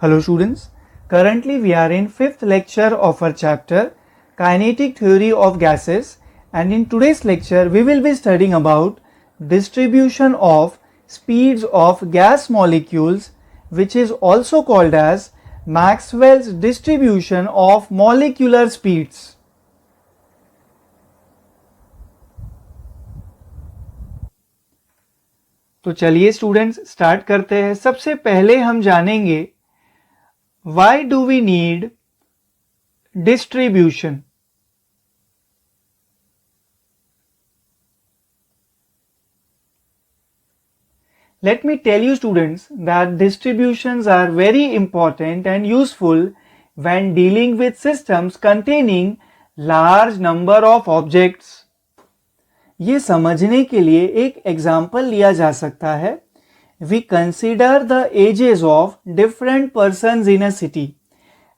Hello students, currently we are in 5th lecture of our chapter Kinetic Theory of Gases, and in today's lecture we will be studying about distribution of speeds of gas molecules, which is also called as Maxwell's distribution of molecular speeds. तो चलिए students start करते हैं। सबसे पहले हम जानेंगे why do we need distribution? Let me tell you students that distributions are very important and useful when dealing with systems containing large number of objects. ये समझने के लिए एक एग्जाम्पल लिया जा सकता है। We consider the ages of different persons in a city.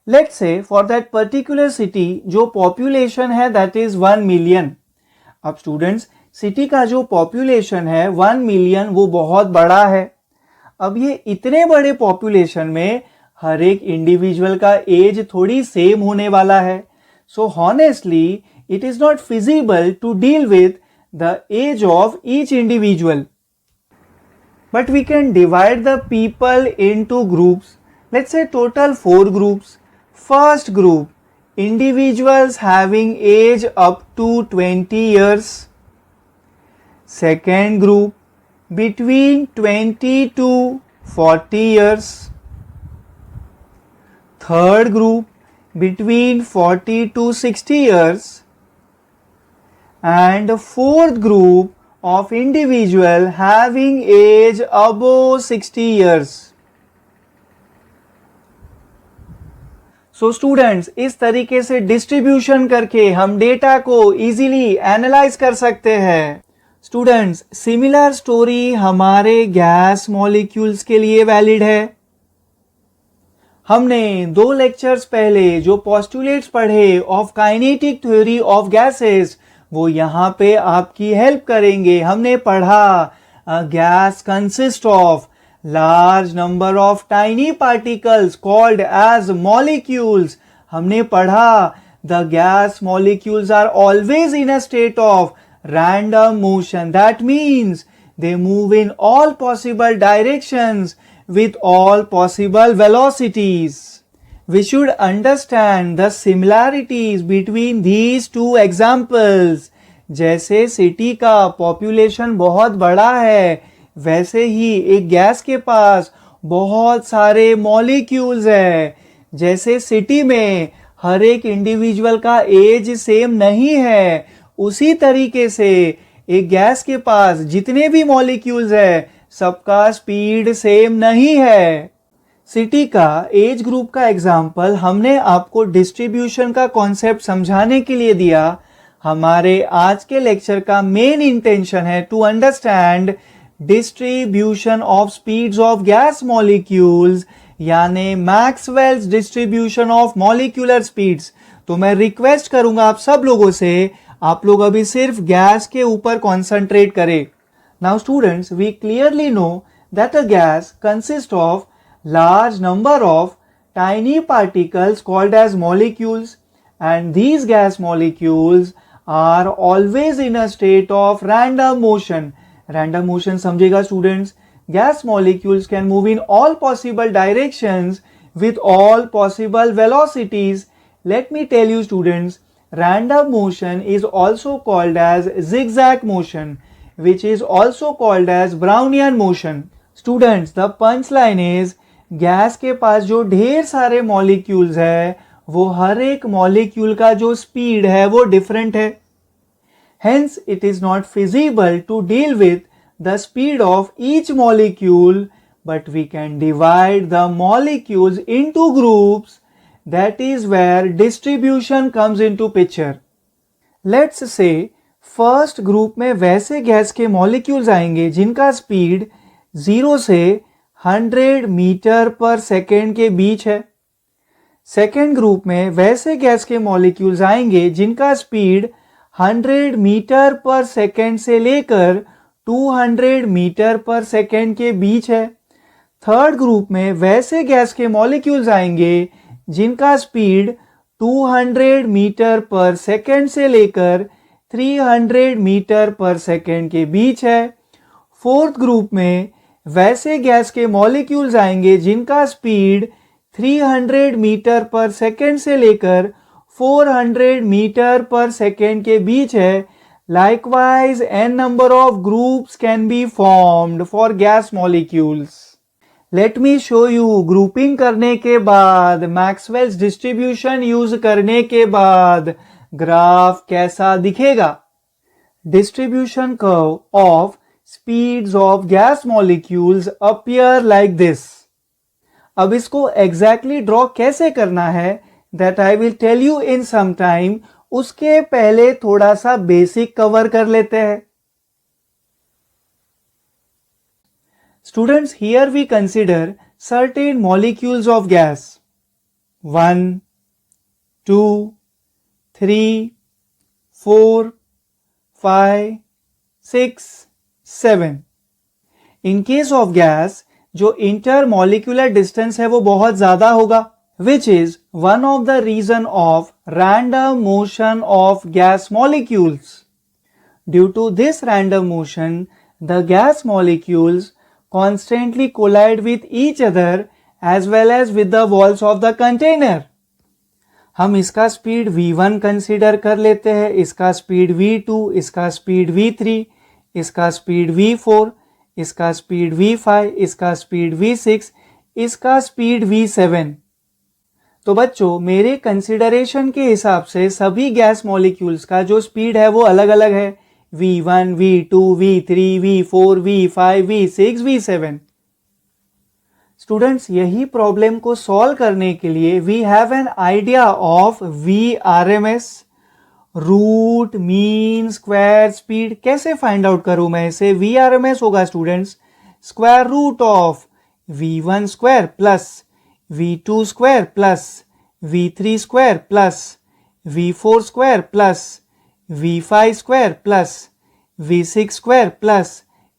Let's say for that particular city जो population है that is 1 million. अब स्टूडेंट्स सिटी का जो पॉपुलेशन है 1 मिलियन वो बहुत बड़ा है। अब ये इतने बड़े पॉपुलेशन में हर एक इंडिविजुअल का एज थोड़ी सेम होने वाला है। So honestly it is not feasible to deal with the age of each individual, but we can divide the people into groups. Let's say total 4 groups. First group, individuals having age up to 20 years. Second group, between 20 to 40 years. Third group, between 40 to 60 years. And fourth group, of individual having age above 60 years. So students, इस तरीके से distribution करके हम data को easily analyse कर सकते हैं। Students, similar story हमारे गैस मॉलिक्यूल्स के लिए वैलिड है। हमने 2 लेक्चर्स पहले जो पोस्टुलेट्स पढ़े of kinetic theory of gases वो यहाँ पे आपकी हेल्प करेंगे। हमने पढ़ा gas consist of large number of tiny particles called as molecules. हमने पढ़ा the gas molecules are always in a state of random motion, that means they move in all possible directions with all possible velocities. We should understand the similarities between these two examples. जैसे city का population बहुत बड़ा है, वैसे ही एक gas के पास बहुत सारे मॉलिक्यूल्स है। जैसे सिटी में हर एक इंडिविजुअल का एज सेम नहीं है, उसी तरीके से एक गैस के पास जितने भी मॉलिक्यूल्स है सबका स्पीड सेम नहीं है। सिटी का एज ग्रुप का एग्जाम्पल हमने आपको डिस्ट्रीब्यूशन का कॉन्सेप्ट समझाने के लिए दिया। हमारे आज के लेक्चर का मेन इंटेंशन है to understand distribution of speeds of gas molecules, यानी Maxwell's distribution of molecular speeds. तो मैं रिक्वेस्ट करूंगा आप सब लोगों से, आप लोग अभी सिर्फ गैस के ऊपर कॉन्सेंट्रेट करें। Now students, we clearly know that a gas consist of large number of tiny particles called as molecules, and these gas molecules are always in a state of random motion. Random motion समझेगा students? Gas molecules can move in all possible directions with all possible velocities. Let me tell you students, random motion is also called as zigzag motion, which is also called as Brownian motion. Students, the punchline is gas के पास जो ढेर सारे molecules है वो हर एक molecule का जो speed है वो डिफरेंट है। Hence it is not feasible to deal with the speed of each molecule, but we can divide the molecules into groups. That is where distribution comes into picture. Let's say first group में वैसे gas के molecules आएंगे जिनका speed 0 से 100 metre पर second के बीच है। Second group में वैसे गैस के मॉलिक्यूल्स आएंगे जिनका स्पीड 100 मीटर पर सेकेंड से लेकर 200 मीटर पर सेकेंड के बीच है। थर्ड ग्रुप में वैसे गैस के मॉलिक्यूल्स आएंगे जिनका स्पीड 200 मीटर पर सेकेंड से लेकर 300 मीटर पर सेकेंड के बीच है। फोर्थ ग्रुप में वैसे गैस के मॉलिक्यूल्स आएंगे जिनका स्पीड 300 मीटर पर सेकेंड से लेकर 400 मीटर पर सेकेंड के बीच है। Likewise, n number of groups can be formed for gas molecules. Let me show you grouping करने के बाद Maxwell's distribution use करने के बाद ग्राफ कैसा दिखेगा। Distribution curve of speeds of gas molecules appear like this. अब इसको exactly draw कैसे करना है that I will tell you in some time. उसके पहले थोड़ा सा बेसिक कवर कर लेते हैं। Students, here we consider certain molecules of gas 1, 2, 3, 4, 5, 6, 7। In case of gas जो इंटर मॉलिक्यूलर डिस्टेंस है वो बहुत ज्यादा होगा, which is one of the reason of random motion of gas molecules. Due to this random motion, the gas molecules constantly collide with each other as well as with the walls of the container. हम इसका speed v1 consider कर लेते हैं, इसका speed v2, इसका speed v3, इसका speed v4, इसका speed v5, इसका स्पीड v6, इसका स्पीड v7। तो बच्चों, मेरे कंसिडरेशन के हिसाब से सभी गैस मॉलिक्यूल्स का जो स्पीड है वो अलग अलग है, v1, v2, v3, v4, v5, v6, v7। Students, यही प्रॉब्लम को सॉल्व करने के लिए we have an idea of VRMS, root mean square speed. कैसे फाइंड आउट करूं मैं इसे? VRMS होगा students square root of v1 square plus v2 square plus v3 square plus v4 square plus v5 square plus v6 square plus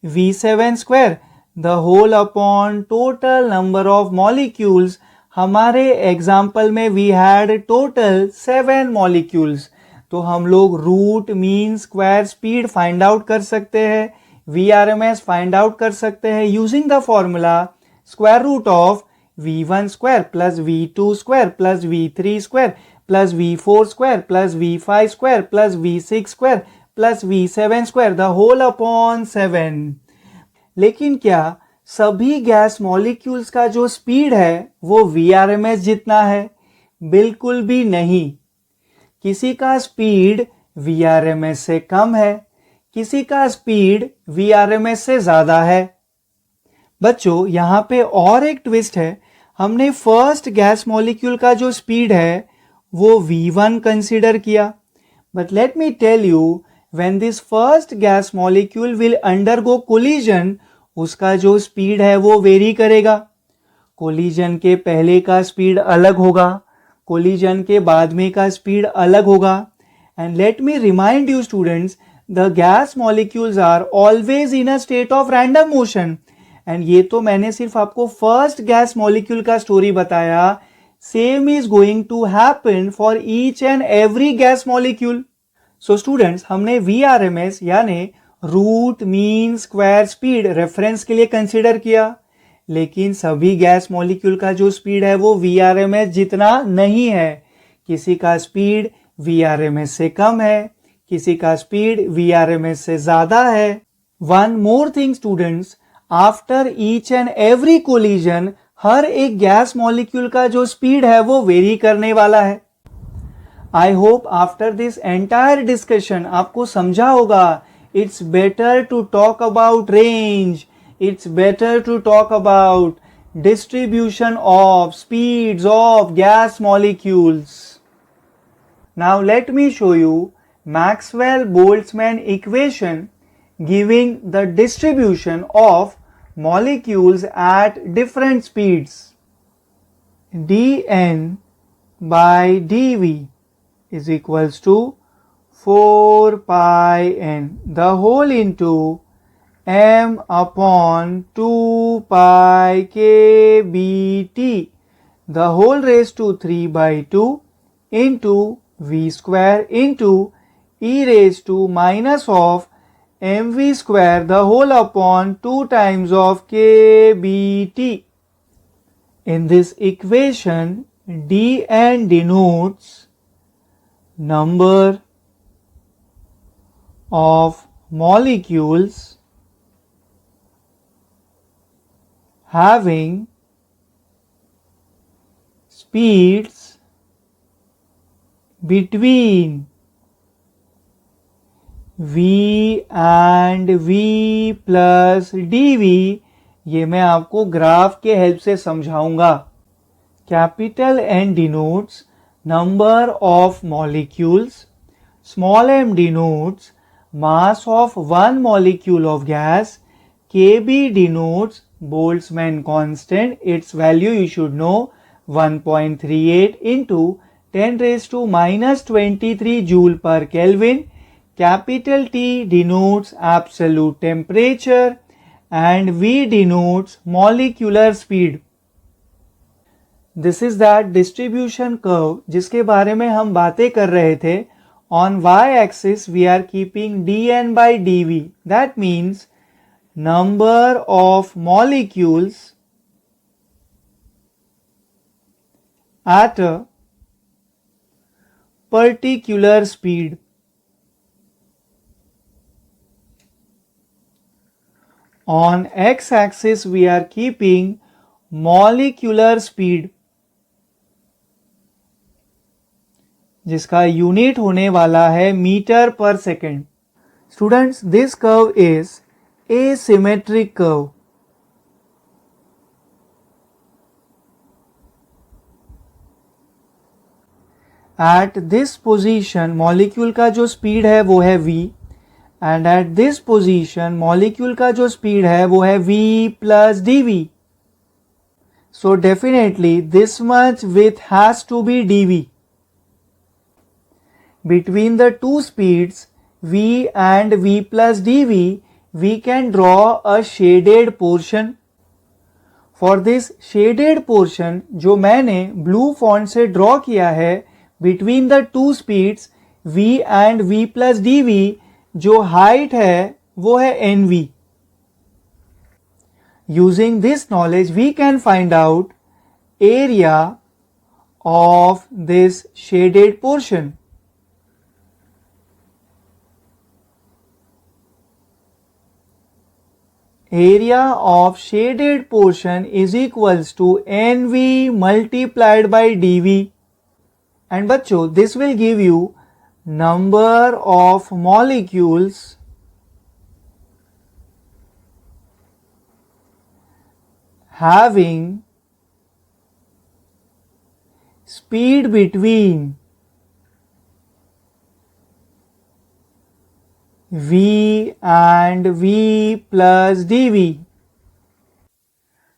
v7 square the whole upon total number of molecules. हमारे example में we had total 7 molecules, तो हम लोग root mean square speed find out कर सकते हैं, VRMS find out कर सकते हैं using the formula square root of v1 square plus v2 square plus v3 square plus v4 square plus v5 square plus v6 square plus v7 square the whole upon 7। लेकिन क्या सभी gas molecules का जो speed है वो VRMS जितना है? बिल्कुल भी नहीं। किसी का स्पीड VRMS से कम है, किसी का स्पीड VRMS से ज्यादा है। बच्चों, यहां पे और एक ट्विस्ट है। हमने फर्स्ट गैस मॉलिक्यूल का जो स्पीड है वो v1 कंसीडर किया, but let me tell you when this first gas molecule will undergo collision, उसका जो स्पीड है वो वेरी करेगा। कोलिजन के पहले का स्पीड अलग होगा, कोलिजन के बाद में का स्पीड अलग होगा। And let me remind you students, the gas molecules are always in a state of random motion. And ये तो मैंने सिर्फ आपको फर्स्ट गैस मॉलिक्यूल का स्टोरी बताया, same is going to happen for each and every gas molecule. So students, हमने VRMS यानी root mean square speed reference के लिए कंसीडर किया, लेकिन सभी गैस मॉलिक्यूल का जो स्पीड है वो VRMS जितना नहीं है। किसी का स्पीड VRMS से कम है, किसी का स्पीड VRMS से ज्यादा है। One more thing students, after each and every collision हर एक गैस मॉलिक्यूल का जो स्पीड है वो वेरी करने वाला है। I hope after this entire discussion आपको समझा होगा it's better to talk about range, it's better to talk about distribution of speeds of gas molecules. Now let me show you Maxwell-Boltzmann equation giving the distribution of molecules at different speeds. dN by dV is equals to 4 pi n the whole into m upon 2 pi kbt the whole raised to 3 by 2 into v square into e raised to minus of mv square the whole upon 2 times of kbt. In this equation, dn denotes number of molecules having speeds between v and v plus dv. ये मैं आपको graph के help से समझाऊंगा. Capital N denotes number of molecules, small m denotes mass of one molecule of gas, Kb denotes Boltzmann constant, its value you should know 1.38 into 10 raised to minus 23 joule per Kelvin. Capital T denotes absolute temperature and V denotes molecular speed. This is that distribution curve जिसके बारे में हम बातें कर रहे थे. On y-axis we are keeping dN by dV. That means number of molecules at a particular speed. On x-axis we are keeping molecular speed जिसका unit होने वाला है मीटर पर second. Students, this curve is asymmetric curve. At this position molecule का जो speed है वो है v and at this position molecule का जो स्पीड है वो है v plus dv. So definitely this much width has to be dv. Between the two speeds v and v plus dv, we can draw a shaded portion. For this shaded portion जो मैंने blue font से draw किया है between the two speeds v and v plus dv, जो height है वो है nv. Using this knowledge we can find out area of this shaded portion. Area of shaded portion is equals to NV multiplied by dV. And बच्चों, this will give you number of molecules having speed between v and v plus dv.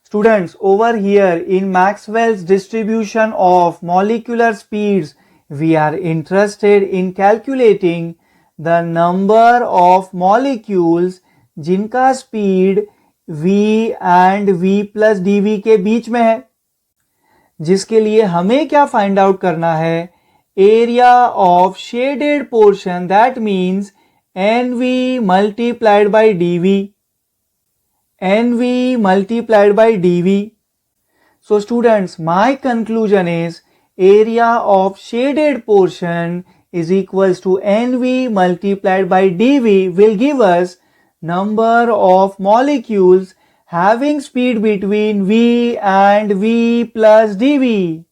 Students, over here in Maxwell's distribution of molecular speeds, we are interested in calculating the number of molecules जिनका speed v and v plus dv के बीच में है, जिसके लिए हमें क्या find out करना है? Area of shaded portion, that means NV multiplied by dV. NV multiplied by dV. So students, my conclusion is area of shaded portion is equals to NV multiplied by dV will give us number of molecules having speed between V and V plus dV.